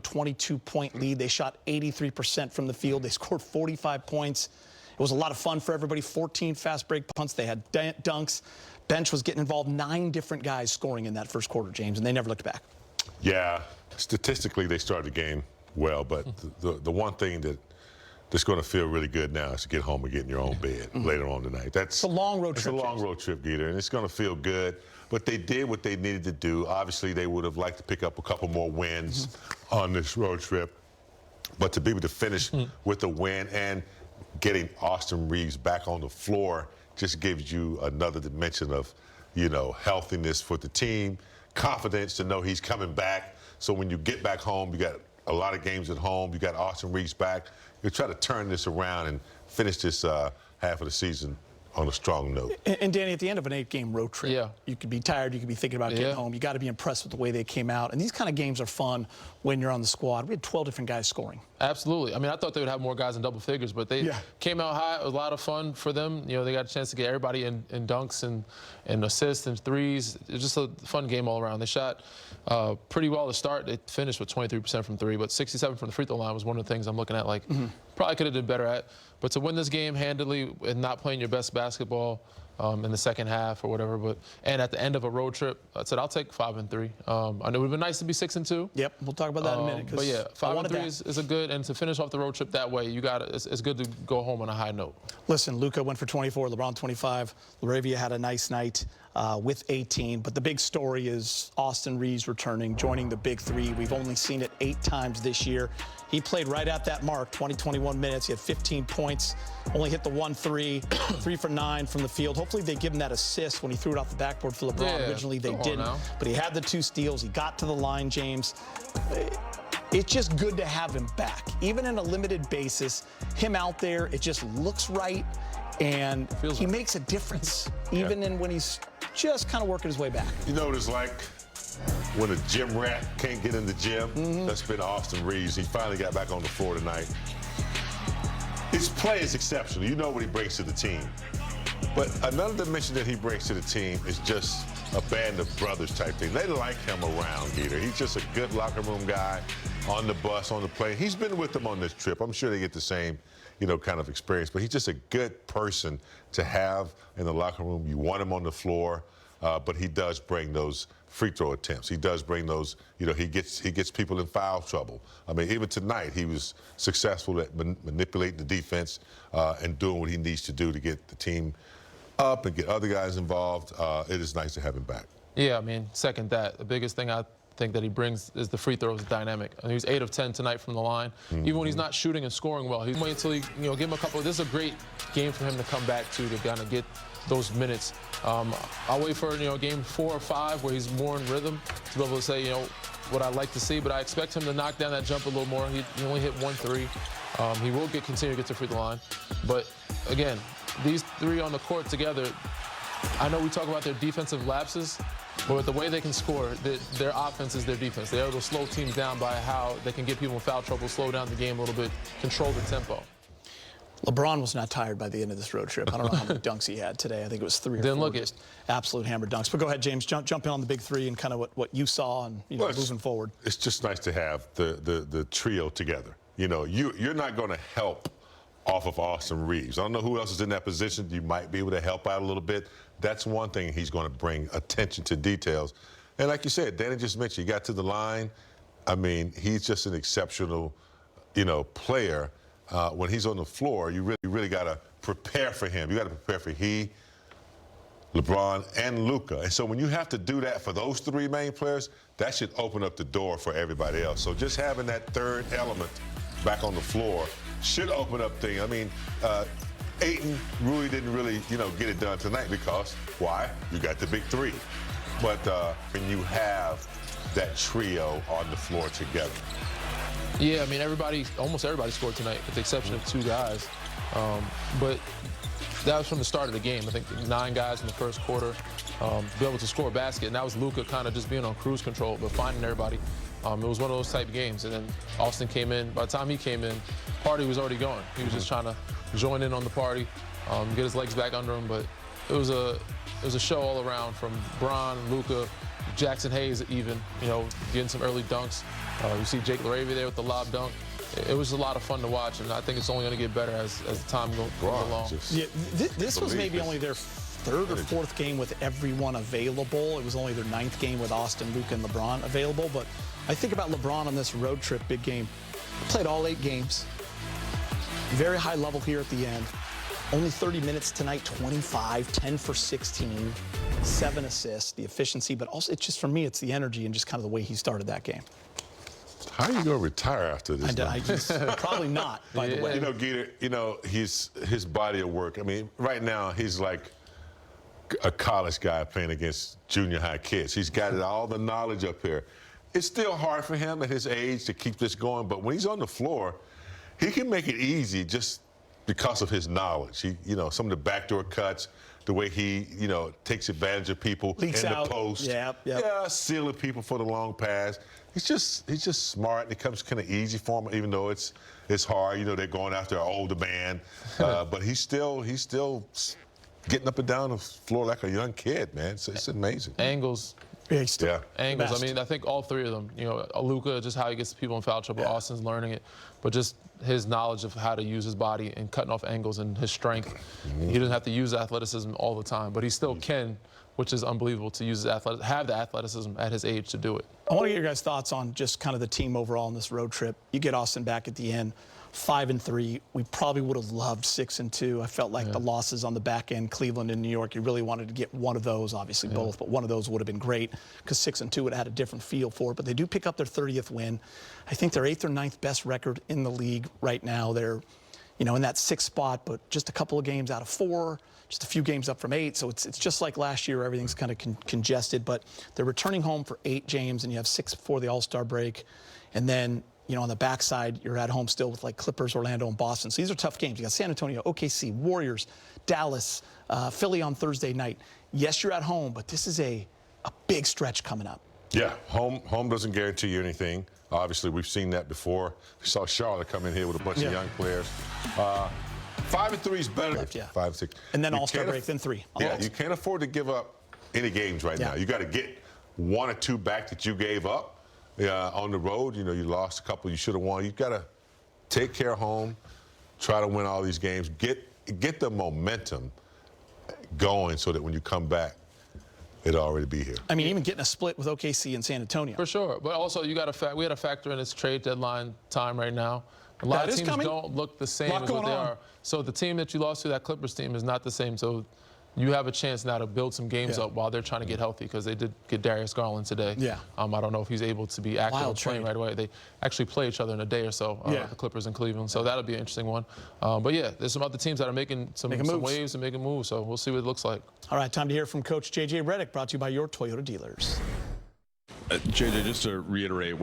22-point lead. They shot 83% from the field. They scored 45 points. It was a lot of fun for everybody. 14 fast break punts. They had dunks. Bench was getting involved. 9 different guys scoring in that first quarter, James, and they never looked back. Yeah, statistically they started the game well, but the one thing that's going to feel really good now is to get home and get in your own bed later on tonight. It's a long road trip. It's a long road trip, Gator, and it's going to feel good. But they did what they needed to do. Obviously, they would have liked to pick up a couple more wins on this road trip. But to be able to finish with a win and getting Austin Reaves back on the floor just gives you another dimension of, you know, healthiness for the team, confidence to know he's coming back. So when you get back home, you got a lot of games at home. You got Austin Reaves back. You try to turn this around and finish this half of the season on a strong note. And Danny, at the end of an 8-game road trip, you could be tired, you could be thinking about getting home. You got to be impressed with the way they came out. And these kind of games are fun when you're on the squad. We had 12 different guys scoring. Absolutely. I mean, I thought they would have more guys in double figures, but they came out high. It was a lot of fun for them. You know, they got a chance to get everybody in dunks and assists and threes. It was just a fun game all around. They shot pretty well to start. They finished with 23% from 3, but 67% from the free throw line was one of the things I'm looking at, like, probably could have did better at. But to win this game handily and not playing your best basketball in the second half or whatever, and at the end of a road trip, I said I'll take 5 and 3. I know it would have been nice to be 6 and 2. Yep, we'll talk about that in a minute. But yeah, 5 and 3 is a good, and to finish off the road trip that way, you got it's good to go home on a high note. Listen, Luka went for 24, LeBron 25. Laravia had a nice night with 18, but the big story is Austin Reaves returning, joining the big 3. We've only seen it 8 times this year. He played right at that mark, 21 minutes. He had 15 points, only hit the 1 3, 3 for 9 from the field. Hopefully they give him that assist when he threw it off the backboard for LeBron. Originally they didn't, but he had the 2 steals. He got to the line, James. It's just good to have him back. Even in a limited basis, him out there, it just looks right, and he makes a difference, even in when he's just kind of working his way back. You know what it's like when a gym rat can't get in the gym? That's been Austin Reaves. He finally got back on the floor tonight. His play is exceptional. You know what he brings to the team. But another dimension that he brings to the team is just a band of brothers type thing. They like him around, Gator. He's just a good locker room guy on the bus, on the plane. He's been with them on this trip. I'm sure they get the same, you know, kind of experience. But he's just a good person to have in the locker room. You want him on the floor, but he does bring those free throw attempts. He does bring those, you know, he gets people in foul trouble. I mean, even tonight, he was successful at manipulating the defense and doing what he needs to do to get the team up and get other guys involved. It is nice to have him back. Yeah, I mean, second that. The biggest thing I think that he brings is the free throws dynamic. I mean, he was 8 of 10 tonight from the line. Even when he's not shooting and scoring well, he's waiting until he, you know, give him a couple. This is a great game for him to come back to kind of get those minutes. I'll wait for, you know, game 4 or 5 where he's more in rhythm to be able to say, you know, what I'd like to see. But I expect him to knock down that jump a little more. He only hit 1 3. He will continue to get to free throw line. But again, these 3 on the court together, I know we talk about their defensive lapses, but the way they can score, their offense is their defense. They're able to slow teams down by how they can get people in foul trouble, slow down the game a little bit, control the tempo. LeBron was not tired by the end of this road trip. I don't know how many dunks he had today. I think it was 3 or 4. Didn't look it. Absolute hammer dunks. But go ahead, James. Jump in on the big 3 and kind of what you saw and, you know, moving forward. It's just nice to have the trio together. You know, you're not going to help off of Austin Reaves. I don't know who else is in that position. You might be able to help out a little bit. That's one thing he's going to bring attention to details. And like you said, Danny just mentioned, you got to the line. I mean, he's just an exceptional, you know, player. When he's on the floor, you really got to prepare for him. You got to prepare for LeBron, and Luka. And so when you have to do that for those 3 main players, that should open up the door for everybody else. So just having that third element back on the floor should open up things. I mean, Ayton really didn't you know, get it done tonight because, why? You got the big 3. But when you have that trio on the floor together. Yeah, I mean, almost everybody scored tonight with the exception of 2 guys. But that was from the start of the game. I think 9 guys in the first quarter be able to score a basket, and that was Luka kind of just being on cruise control, but finding everybody. It was one of those type games, and then Austin came in. By the time he came in, party was already going. He was just trying to join in on the party, get his legs back under him. But it was a show all around, from Bron, Luka, Jackson Hayes even, you know, getting some early dunks. You see Jake LaRavia there with the lob dunk. It was a lot of fun to watch, and I think it's only going to get better as the time goes along. Yeah, this was maybe only their third or fourth game with everyone available. It was only their 9th game with Austin, Luka, and LeBron available. But I think about LeBron on this road trip, big game. Played all 8 games. Very high level here at the end. Only 30 minutes tonight, 25, 10 for 16, 7 assists, the efficiency, but also it's just, for me, it's the energy and just kind of the way he started that game. How are you going to retire after this? Probably not, by the way. You know, Geeter, you know, his body of work. I mean, right now, he's like a college guy playing against junior high kids. He's got all the knowledge up here. It's still hard for him at his age to keep this going, but when he's on the floor, he can make it easy just because of his knowledge. He, you know, some of the backdoor cuts, the way he, you know, takes advantage of people Leaks in out. the post. Yeah, sealing people for the long pass. He's just smart, and it comes kind of easy for him, even though it's hard. You know, they're going after an older man, but he's still getting up and down the floor like a young kid, man. It's amazing. Angles. Yeah, Angles. best. I mean, I think all 3 of them. You know, Luka, just how he gets people in foul trouble. Yeah. Austin's learning it, but just his knowledge of how to use his body and cutting off angles and his strength. He doesn't have to use athleticism all the time, but he still can, which is unbelievable to use have the athleticism at his age to do it. I want to get your guys' thoughts on just kind of the team overall on this road trip. You get Austin back at the end, 5-3. We probably would have loved 6-2. I felt like the losses on the back end, Cleveland and New York, you really wanted to get one of those, obviously both, but one of those would have been great because 6-2 would have had a different feel for it. But they do pick up their 30th win. I think their 8th or 9th best record in the league right now. They're, you know, in that 6th spot, but just a couple of games out of 4. Just a few games up from 8, so it's just like last year. Everything's kind of congested, but they're returning home for 8 games, and you have 6 before the All-Star break. And then, you know, on the backside, you're at home still with, like, Clippers, Orlando, and Boston. So these are tough games. You got San Antonio, OKC, Warriors, Dallas, Philly on Thursday night. Yes, you're at home, but this is a big stretch coming up. Yeah, home doesn't guarantee you anything. Obviously, we've seen that before. We saw Charlotte come in here with a bunch of young players. 5-3 is better. 5-6. And then All-Star break, then 3. Yeah, you can't afford to give up any games right now. You got to get 1 or 2 back that you gave up on the road. You know, you lost a couple you should have won. You got to take care of home, try to win all these games, get the momentum going so that when you come back, it'll already be here. I mean, even getting a split with OKC and San Antonio. For sure, but also you got to we had to factor in this trade deadline time right now. A lot of teams don't look the same as what they are. So the team that you lost to, that Clippers team, is not the same. So you have a chance now to build some games up while they're trying to get healthy, because they did get Darius Garland today. I don't know if he's able to be active and playing right away. They actually play each other in a day or so, the Clippers in Cleveland. So that'll be an interesting one. But yeah, there's some other teams that are making some waves and making moves. So we'll see what it looks like. All right, time to hear from Coach J.J. Redick, brought to you by your Toyota dealers. JJ, just to reiterate,